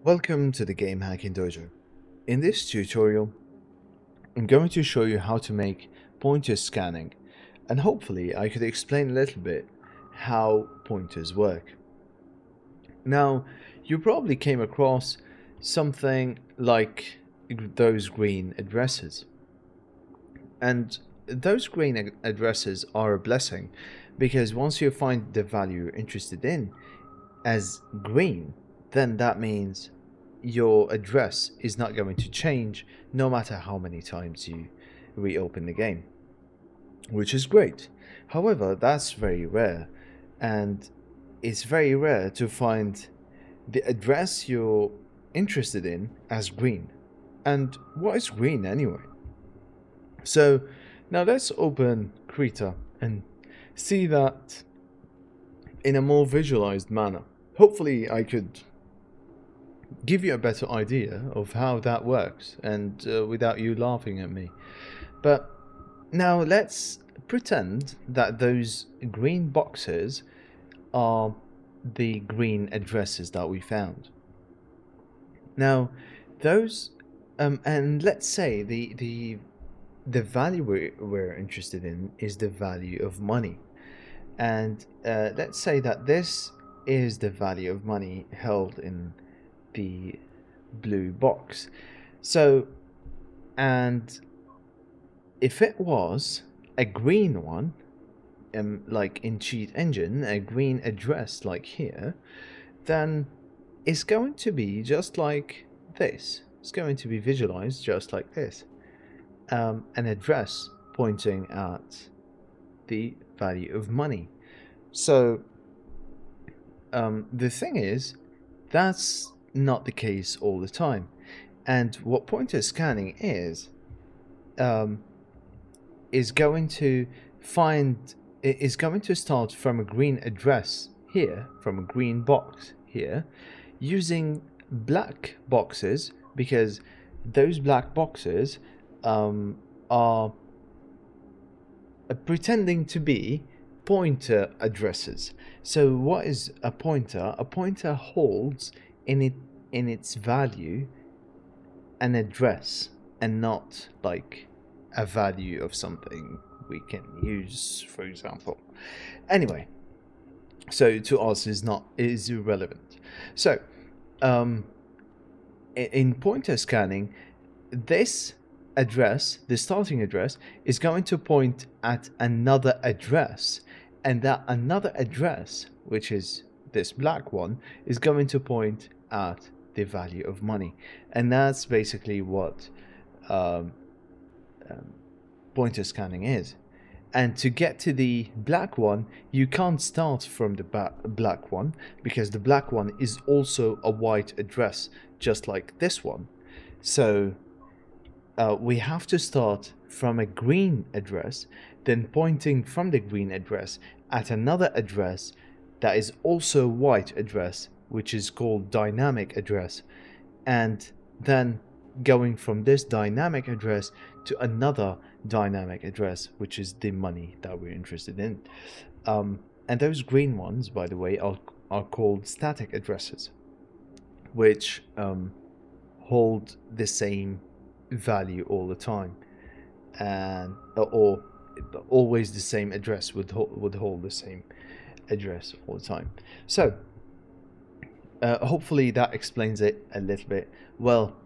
Welcome to the Game Hacking Dojo. In this tutorial, I'm going to show you how to make pointer scanning, and hopefully I could explain a little bit how pointers work. Now, you probably came across something like those green addresses. And those green addresses are a blessing because once you find the value you're interested in as green, then that means your address is not going to change no matter how many times you reopen the game, which is great. However, that's very rare, and it's very rare to find the address you're interested in as green. And what is green anyway? So now let's open Krita and see that in a more visualized manner. Hopefully I could give you a better idea of how that works and without you laughing at me. But now let's pretend that those green boxes are the green addresses that we found. Now those and let's say the value we're interested in is the value of money, and let's say that this is the value of money held in the blue box. So, and if it was a green one, like in Cheat Engine, a green address like here, then it's going to be just like this. It's going to be visualized just like this. An address pointing at the value of money. So the thing is, that's not the case all the time. And what pointer scanning is going to start from a green address here, from a green box here, using black boxes, because those black boxes are pretending to be pointer addresses. So what is a pointer? A pointer holds in its value an address and not like a value of something we can use, for example. Anyway, so to us is irrelevant. So in pointer scanning, this address, the starting address, is going to point at another address, and that another address, which is this black one, is going to point at the value of money. And that's basically what pointer scanning is. And to get to the black one, you can't start from the black one, because the black one is also a white address, just like this one. So we have to start from a green address, then pointing from the green address at another address that is also white address, which is called dynamic address, and then going from this dynamic address to another dynamic address, which is the money that we're interested in. And those green ones, by the way, are called static addresses, which hold the same value all the time, and or always the same address would hold the same address all the time. So hopefully that explains it a little bit. Well,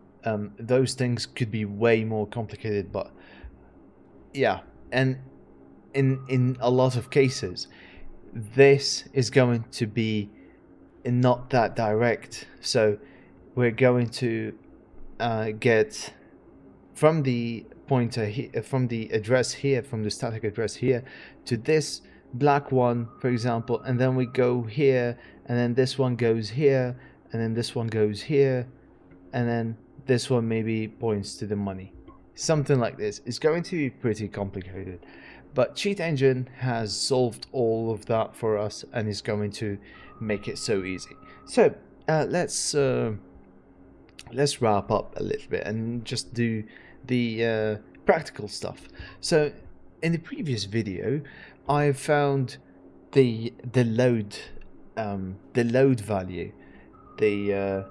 those things could be way more complicated, but yeah, and in a lot of cases this is going to be not that direct. So we're going to get from the pointer here, from the address here, from the static address here, to this black one, for example, and then we go here, and then this one goes here, and then this one goes here, and then this one maybe points to the money. Something like this. It's going to be pretty complicated, but Cheat Engine has solved all of that for us and is going to make it so easy. So let's wrap up a little bit and just do the practical stuff. So in the previous video, I found the load value, the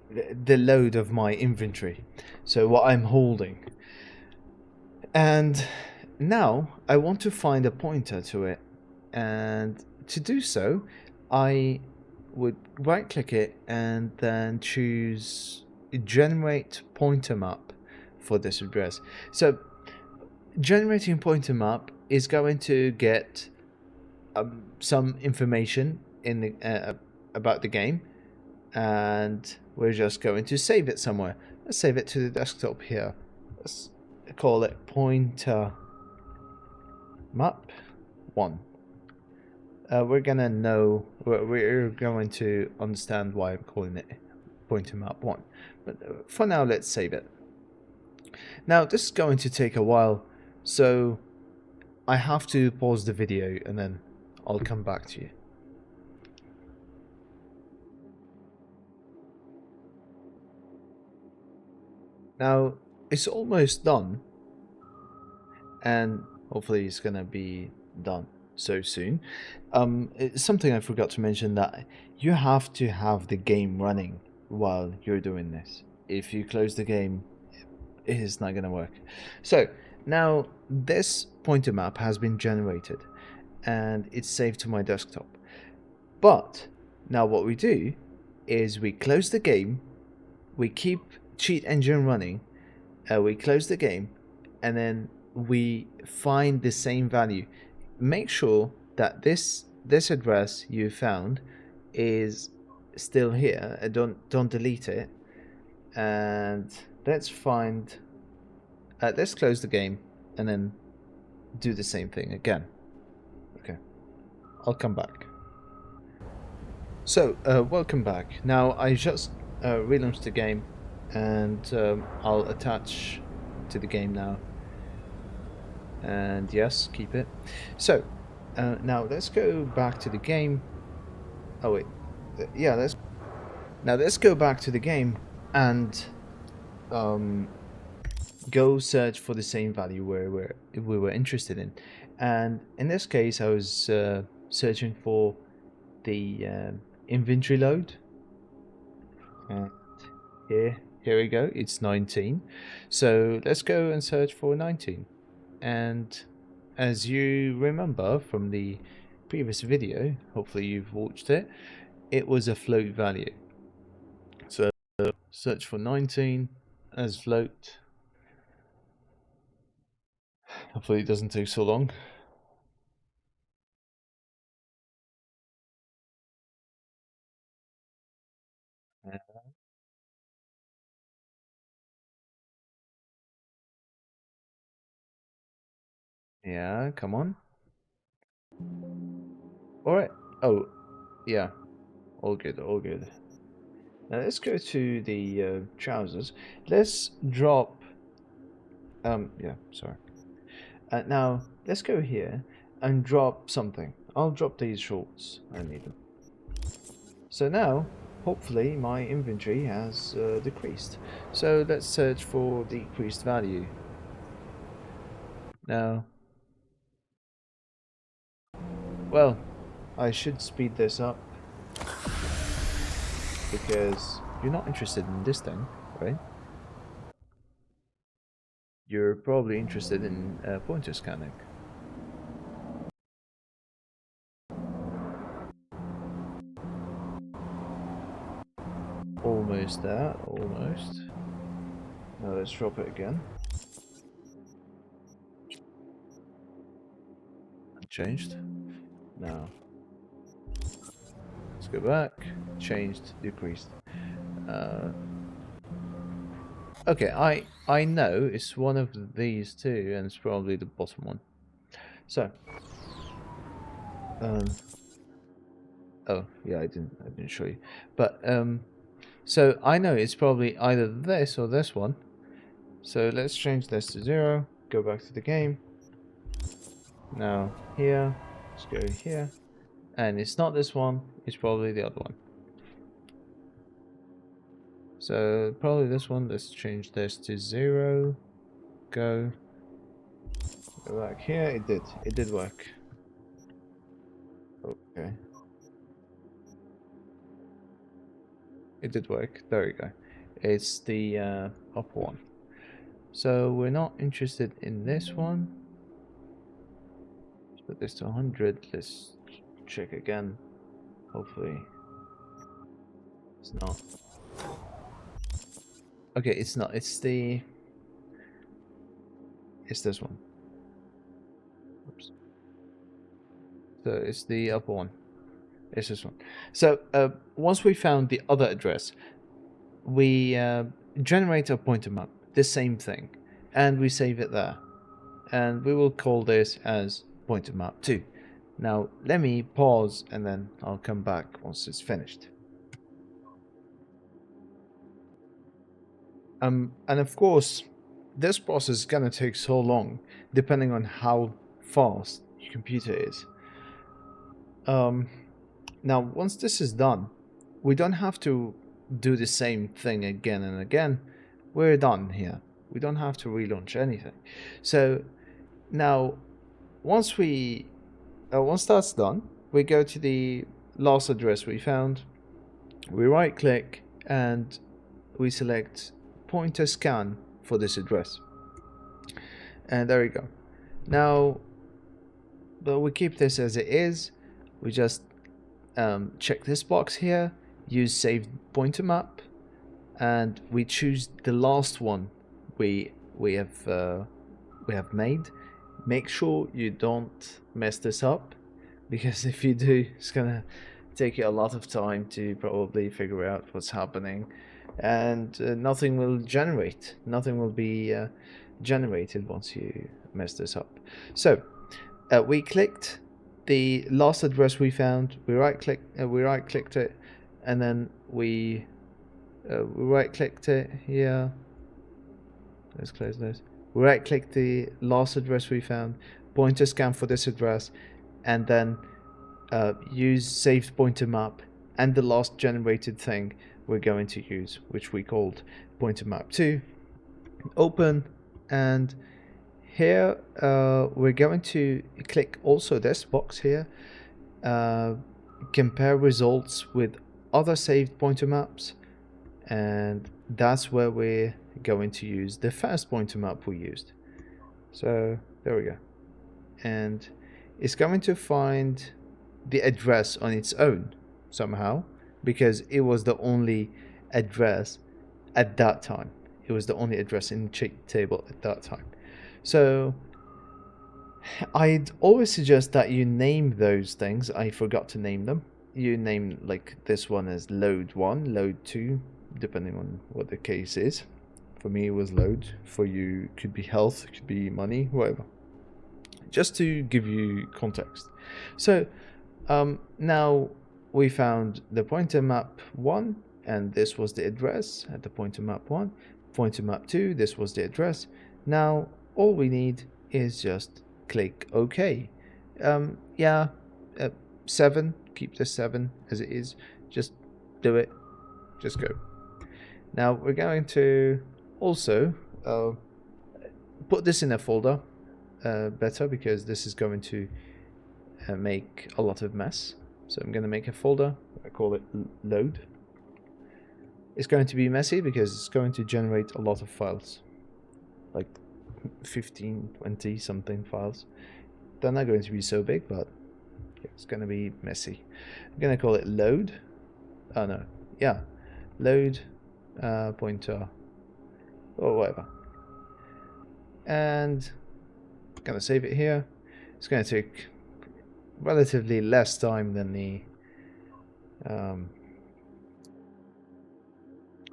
the load of my inventory, so what I'm holding. And now I want to find a pointer to it, and to do so, I would right click it and then choose generate pointer map for this address. So generating pointer map is going to get some information in the about the game, and we're just going to save it somewhere. Let's save it to the desktop here. Let's call it pointer map 1. We're gonna know, we're going to understand why I'm calling it pointer map 1, but for now let's save it. Now this is going to take a while, so I have to pause the video and then I'll come back to you. Now it's almost done, and hopefully it's gonna be done so soon. It's something I forgot to mention, that you have to have the game running while you're doing this. If you close the game, it is not gonna work. So now this pointer map has been generated and it's saved to my desktop. But now what we do is we close the game, we keep cheat engine running, we close the game, and then we find the same value. Make sure that this address you found is still here. Don't delete it. And let's find. Let's close the game and then do the same thing again. Okay, I'll come back. So welcome back. Now I just relaunched the game, and I'll attach to the game now. And yes, keep it. So now let's go back to the game. Oh wait, yeah. Let's go back to the game and go search for the same value we were interested in. And in this case, I was searching for the inventory load. And here we go. It's 19. So let's go and search for 19. And as you remember from the previous video, hopefully you've watched it, it was a float value. So search for 19 as float. Hopefully it doesn't take so long. Yeah, come on. Alright. Oh, yeah. All good, all good. Now let's go to the trousers. Let's drop... yeah, sorry. Now, let's go here and drop something. I'll drop these shorts. I need them. So now, hopefully, my inventory has decreased. So let's search for decreased value. Now, well, I should speed this up because you're not interested in this thing, right? You're probably interested in pointer scanning. Almost there, almost. Now let's drop it again. Changed. Now, let's go back. Changed, decreased. Okay, I know it's one of these two, and it's probably the bottom one. So, oh yeah, I didn't show you, but so I know it's probably either this or this one. So let's change this to 0. Go back to the game. Now here, let's go here, and it's not this one. It's probably the other one. So probably this one. Let's change this to 0. Go back here. It did work. Okay. It did work. There we go. It's the upper one. So we're not interested in this one. Let's put this to 100. Let's check again. Hopefully it's not. Okay, it's not. It's this one. Oops. So it's the upper one. It's this one. So once we found the other address, we generate a pointer map, the same thing, and we save it there. And we will call this as pointer map 2. Now let me pause and then I'll come back once it's finished. And of course, this process is gonna take so long, depending on how fast your computer is. Now, once this is done, we don't have to do the same thing again and again. We're done here. We don't have to relaunch anything. So now, once that's done, we go to the last address we found. We right click and we select pointer scan for this address. And there we go. Now, but we keep this as it is. We just check this box here, use save pointer map, and we choose the last one we have made. Make sure you don't mess this up, because if you do, it's gonna take you a lot of time to probably figure out what's happening, and nothing will generate. Nothing will be generated once you mess this up. So we clicked the last address we found. We right clicked it, and then we right clicked it here. Let's close this. We right click the last address we found, pointer scan for this address, and then use saved pointer map and the last generated thing we're going to use, which we called pointer map 2. Open, and here we're going to click also this box here, compare results with other saved pointer maps, and that's where we're going to use the first pointer map we used. So there we go, and it's going to find the address on its own somehow, because it was the only address at that time. It was the only address in the table at that time. So I'd always suggest that you name those things. I forgot to name them. You name like this one as load 1, load 2, depending on what the case is. For me it was load, for you it could be health, it could be money, whatever. Just to give you context. So now we found the pointer map 1, and this was the address at the pointer map 1. Pointer map 2, this was the address. Now all we need is just click OK. 7, keep the 7 as it is. Just do it. Just go. Now we're going to also put this in a folder better, because this is going to make a lot of mess. So I'm going to make a folder. I call it load. It's going to be messy because it's going to generate a lot of files, like 15, 20 something files. They're not going to be so big, but it's going to be messy. I'm going to call it load. Oh no, yeah, load pointer or whatever, and I'm going to save it here. It's going to take relatively less time than the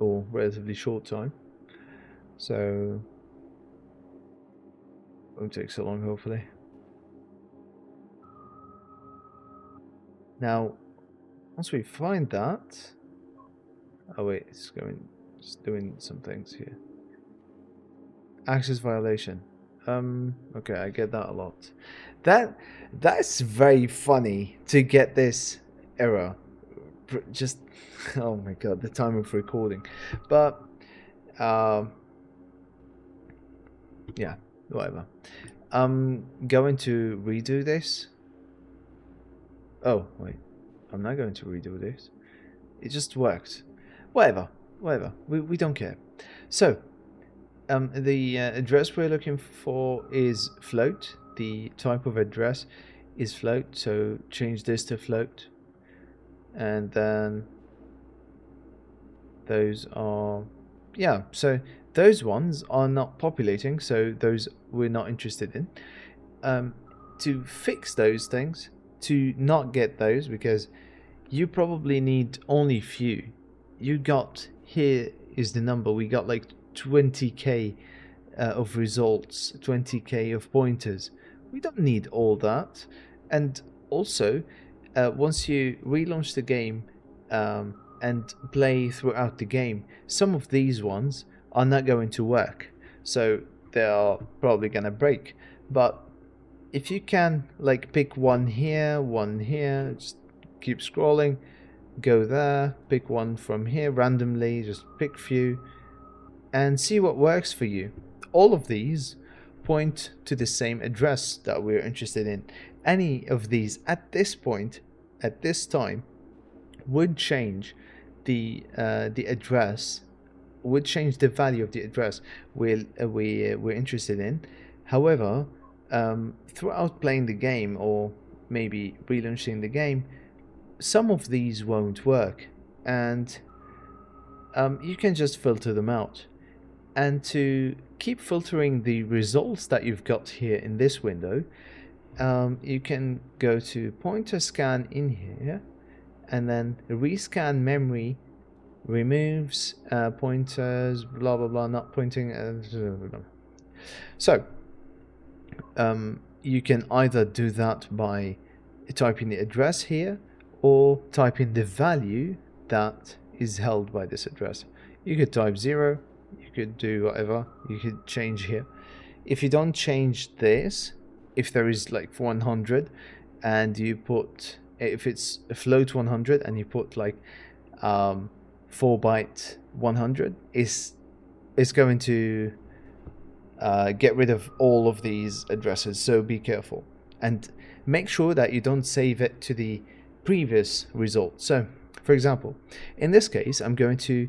or relatively short time, so it won't take so long, hopefully. Now once we find that, oh wait, it's doing some things here. Access violation. Okay, I get that a lot. That's very funny to get this error. Just oh my god, the time of recording. But yeah, whatever. I'm going to redo this. Oh wait, I'm not going to redo this. It just worked. Whatever. whatever. We don't care. So, the address we're looking for is float. The type of address is float, so change this to float. And then those are, yeah, so those ones are not populating, so those we're not interested in. To fix those things, to not get those, because you probably need only few. You got, here is the number, we got like 20k of results, 20k of pointers. We don't need all that. And also, once you relaunch the game and play throughout the game, some of these ones are not going to work. So they are probably gonna break. But if you can like pick one here, just keep scrolling, go there, pick one from here randomly, just pick few and see what works for you. All of these point to the same address that we're interested in. Any of these at this point, at this time, would change the address, would change the value of the address we're interested in. However, throughout playing the game or maybe relaunching the game, some of these won't work, and you can just filter them out. And to keep filtering the results that you've got here in this window, you can go to pointer scan in here, and then rescan memory removes pointers, blah blah blah, not pointing. So you can either do that by typing the address here or type in the value that is held by this address. You could type 0, you could do whatever, you could change here. If you don't change this, if there is like 100 and you put, if it's a float 100 and you put like 4 byte 100, it's going to get rid of all of these addresses, so be careful and make sure that you don't save it to the previous result. So for example, in this case I'm going to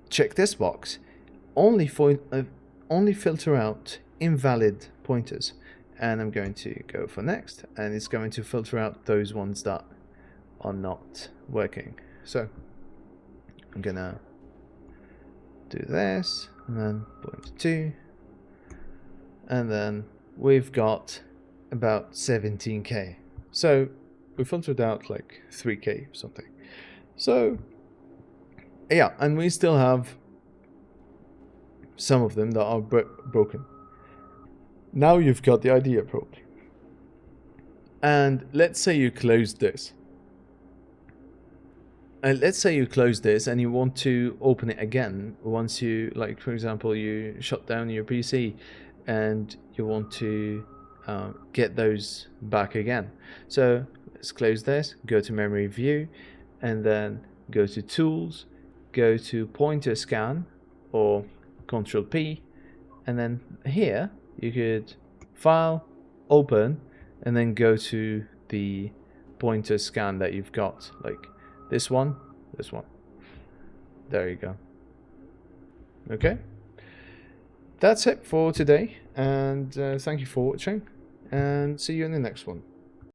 check this box, only filter out invalid pointers, and I'm going to go for next, and it's going to filter out those ones that are not working. So I'm gonna do this and then point 2, and then we've got about 17k. So we filtered out like 3k or something. So yeah, and we still have some of them that are broken. Now you've got the idea probably. And let's say you close this. And let's say you close this and you want to open it again once you, like for example, you shut down your PC and you want to get those back again. So let's close this, go to memory view, and then go to tools, go to pointer scan or Control P, and then here you could file, open, and then go to the pointer scan that you've got, like this one. There you go. Okay, that's it for today, and thank you for watching, and see you in the next one.